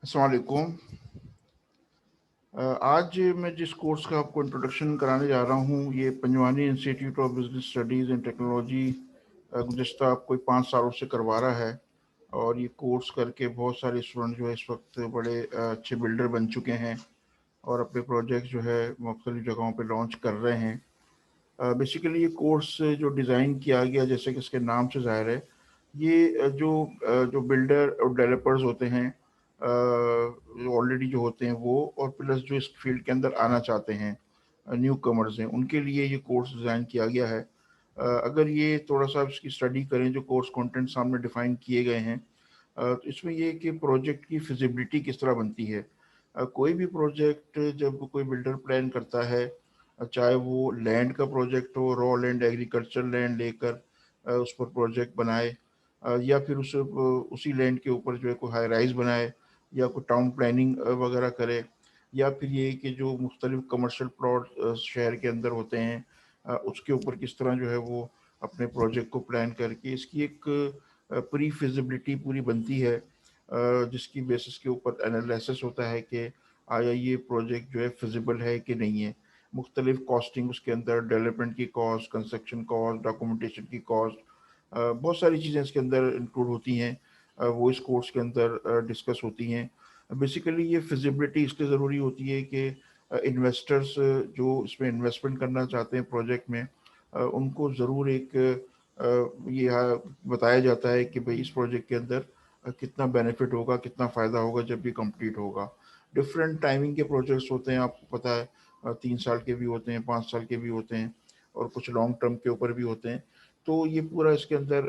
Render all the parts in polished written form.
अस्सलाम वालेकुम। आज मैं जिस कोर्स का आपको इंट्रोडक्शन कराने जा रहा हूँ ये Panjwani institute of business studies and technology गुज़श्ता कोई 5 सालों से करवा रहा है। और ये कोर्स करके बहुत सारे स्टूडेंट जो है इस वक्त बड़े अच्छे बिल्डर बन चुके हैं और अपने प्रोजेक्ट जो है मुख्तलिफ़ जगहों पे लॉन्च कर रहे हैं। बेसिकली ये कोर्स जो डिज़ाइन किया गया जैसे कि इसके नाम से ज़ाहिर है, ये जो बिल्डर और डेवलपर्स होते हैं, जो ऑलरेडी जो होते हैं वो, और प्लस जो इस फील्ड के अंदर आना चाहते हैं, न्यू कमर्स हैं, उनके लिए ये कोर्स डिज़ाइन किया गया है। अगर ये थोड़ा सा इसकी स्टडी करें जो कोर्स कंटेंट सामने डिफ़ाइन किए गए हैं, तो इसमें ये है कि प्रोजेक्ट की फिजिबिलिटी किस तरह बनती है। कोई भी प्रोजेक्ट जब कोई बिल्डर प्लान करता है, चाहे वो लैंड का प्रोजेक्ट हो, रॉ लैंड, एग्रीकल्चर लैंड लेकर उस पर प्रोजेक्ट बनाए, या फिर उसी लैंड के ऊपर जो है कोई हाई राइज बनाए, या कोई टाउन प्लानिंग वगैरह करे, या फिर ये कि जो मुख्तलिफ कमर्शियल प्लॉट शहर के अंदर होते हैं, उसके ऊपर किस तरह जो है वो अपने प्रोजेक्ट को प्लान करके इसकी एक प्री फिजिबिलिटी पूरी बनती है, जिसकी बेसिस के ऊपर एनालिसिस होता है कि आया ये प्रोजेक्ट जो है फिजिबल है कि नहीं है। मुख्तलिफ कॉस्टिंग उसके अंदर, डेवलपमेंट की कॉस्ट, कंस्ट्रक्शन कॉस्ट, डॉक्यूमेंटेशन की कॉस्ट, बहुत सारी चीज़ें इसके अंदर इंक्लूड होती हैं, वो इस कोर्स के अंदर डिस्कस होती हैं। बेसिकली ये फिजिबिलिटी इसलिए ज़रूरी होती है कि इन्वेस्टर्स जो इसमें इन्वेस्टमेंट करना चाहते हैं प्रोजेक्ट में, उनको ज़रूर एक बताया जाता है कि भाई इस प्रोजेक्ट के अंदर कितना बेनिफिट होगा, कितना फ़ायदा होगा जब ये कंप्लीट होगा। डिफरेंट टाइमिंग के प्रोजेक्ट्स होते हैं, आपको पता है, 3 साल के भी होते हैं, 5 साल के भी होते हैं, और कुछ लॉन्ग टर्म के ऊपर भी होते हैं। तो ये पूरा इसके अंदर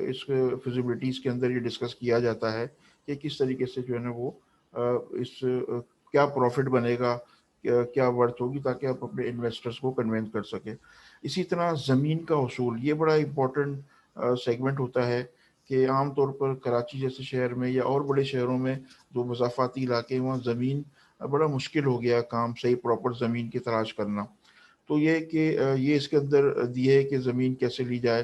इस फिजिबिलिटीज़ के अंदर ये डिस्कस किया जाता है कि किस तरीके से जो है ना वो क्या प्रॉफिट बनेगा, क्या वर्थ होगी, ताकि आप अपने इन्वेस्टर्स को कन्वेंस कर सकें। इसी तरह ज़मीन का उसूल ये बड़ा इम्पोर्टेंट सेगमेंट होता है कि आम तौर पर कराची जैसे शहर में या और बड़े शहरों में जो मज़ाफ़ाती इलाके हैं, वहाँ ज़मीन बड़ा मुश्किल हो गया काम, सही प्रॉपर ज़मीन की तलाश करना। तो ये है कि ये इसके अंदर दिए है कि ज़मीन कैसे ली जाए।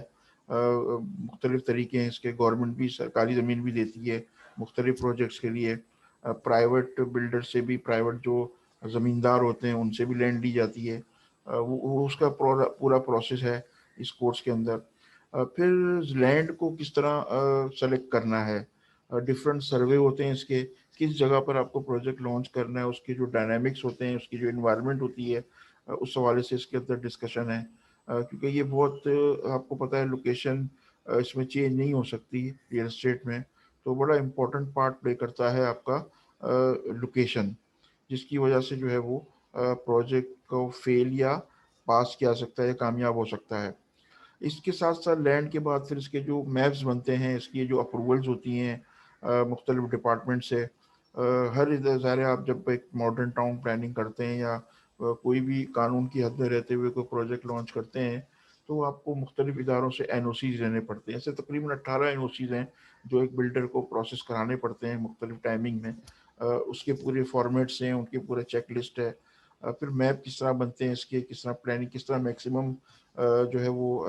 मुख्तलिफ़ तरीके हैं इसके, गवर्नमेंट भी सरकारी ज़मीन भी देती है मुख्तलिफ़ प्रोजेक्ट्स के लिए। प्राइवेट बिल्डर से भी, प्राइवेट जो ज़मींदार होते हैं उनसे भी लैंड ली जाती है। वो उसका पूरा प्रोसेस है इस कोर्स के अंदर। फिर लैंड को किस तरह सेलेक्ट करना है, डिफरेंट सर्वे होते हैं इसके, किस जगह पर आपको प्रोजेक्ट लॉन्च करना है, उसके जो डायनामिक्स होते हैं, उसकी जो इन्वायरमेंट होती है, उस हवाले से इसके अंदर डिस्कशन है। क्योंकि ये बहुत आपको पता है लोकेशन इसमें चेंज नहीं हो सकती रियल एस्टेट में, तो बड़ा इम्पोर्टेंट पार्ट प्ले करता है आपका लोकेशन, जिसकी वजह से जो है वो प्रोजेक्ट को फेल या पास किया जा सकता है या कामयाब हो सकता है। इसके साथ साथ लैंड के बाद फिर इसके जो मैप्स बनते हैं, इसकी जो अप्रूवल्स होती हैं मुख्तलिफ डिपार्टमेंट से, हर इधर ज़ाहिर है आप जब एक मॉडर्न टाउन प्लानिंग करते हैं या कोई भी कानून की हद में रहते हुए कोई प्रोजेक्ट लॉन्च करते हैं, तो आपको मुख्तलिफ इदारों से एन ओ सीज़ लेने पड़ते हैं। ऐसे तकरीबन 18 एन ओ सीज़ हैं जो एक बिल्डर को प्रोसेस कराने पड़ते हैं मुख्तलिफ टाइमिंग में। उसके पूरे फॉर्मेट्स हैं, उनकी पूरे चेक लिस्ट है। फिर मैप किस तरह बनते हैं इसके, किस तरह प्लानिंग, किस तरह मैक्सिमम जो है वो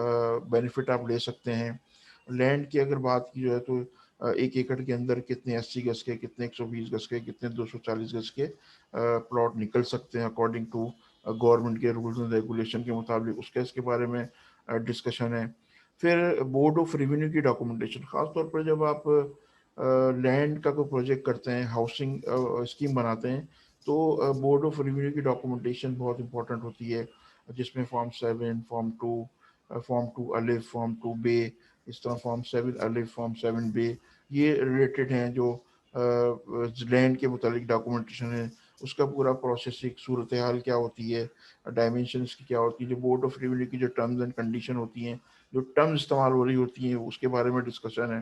बेनिफिट आप ले सकते हैं। लैंड की अगर बात की जाए तो 1 एकड़ के अंदर कितने 80 गज के, कितने 120 गज के, कितने 240 गज के प्लॉट निकल सकते हैं अकॉर्डिंग टू गवर्नमेंट के रूल्स एंड रेगुलेशन के मुताबिक, उसके इसके बारे में डिस्कशन है। फिर बोर्ड ऑफ रेवेन्यू की डॉक्यूमेंटेशन, ख़ास तौर पर जब आप लैंड का कोई प्रोजेक्ट करते हैं, हाउसिंग स्कीम बनाते हैं, तो बोर्ड ऑफ रेवेन्यू की डॉक्यूमेंटेशन बहुत इंपॉर्टेंट होती है, जिसमें फॉर्म 7, फॉर्म 2, फॉर्म 2 अलिफ, फॉर्म 2 बे, इस तरह फॉर्म 7 अलिफ, फॉर्म 7 बे, ये रिलेटेड हैं जो लैंड के मुतालिक डॉक्यूमेंटेशन है। उसका पूरा प्रोसेसिंग सूरत हाल क्या होती है, डायमेंशंस की क्या होती है, जो बोर्ड ऑफ रेवेन्यू की जो टर्म्स एंड कंडीशन होती हैं, जो टर्म्स इस्तेमाल हो रही होती हैं, उसके बारे में डिस्कशन है।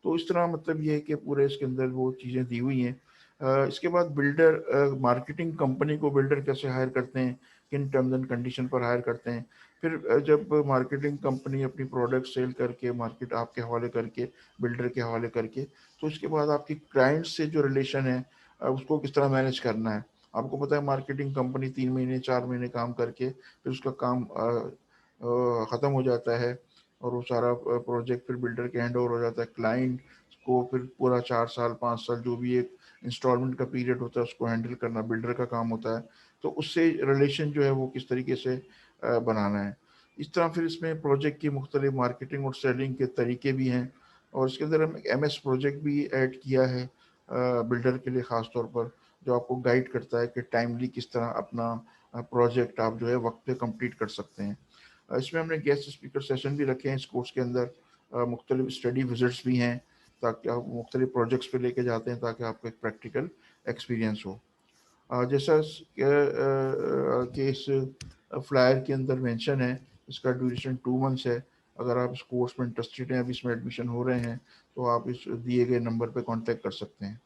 तो इस तरह मतलब ये है कि पूरे इसके अंदर वो चीज़ें दी हुई हैं। इसके बाद बिल्डर, मार्केटिंग कंपनी को बिल्डर कैसे हायर करते हैं, किन टर्म्स एंड कंडीशन पर हायर करते हैं। फिर जब मार्केटिंग कंपनी अपनी प्रोडक्ट सेल करके, मार्केट आपके हवाले करके, बिल्डर के हवाले करके, तो उसके बाद आपकी क्लाइंट से जो रिलेशन है, उसको किस तरह मैनेज करना है। आपको पता है मार्केटिंग कंपनी 3 महीने 4 महीने काम करके फिर उसका काम ख़त्म हो जाता है, और वो सारा प्रोजेक्ट फिर बिल्डर के हैंड ओवर हो जाता है। क्लाइंट को फिर पूरा 4 साल 5 साल जो भी एक इंस्टॉलमेंट का पीरियड होता है उसको हैंडल करना बिल्डर का काम होता है। तो उससे रिलेशन जो है वो किस तरीके से बनाना है। इस तरह फिर इसमें प्रोजेक्ट की मुख्तलिफ मार्केटिंग और सेलिंग के तरीके भी हैं, और इसके अंदर हम एम एस प्रोजेक्ट भी ऐड किया है बिल्डर के लिए ख़ास तौर पर, जो आपको गाइड करता है कि टाइमली किस तरह अपना प्रोजेक्ट आप जो है वक्त पे कंप्लीट कर सकते हैं। इसमें हमने गेस्ट स्पीकर सेशन भी रखे हैं इस कोर्स के अंदर, मुख्तलिफ स्टडी विजिट्स भी हैं ताकि आप मुख्तलिफ प्रोजेक्ट्स पे लेके जाते हैं ताकि आपको एक प्रैक्टिकल एक्सपीरियंस हो। जैसा कि इस फ्लायर के अंदर मेंशन है, इसका ड्यूरेशन 2 मंथ्स है। अगर आप इस कोर्स में इंटरेस्टेड हैं, अभी इसमें एडमिशन हो रहे हैं, तो आप इस दिए गए नंबर पे कांटेक्ट कर सकते हैं।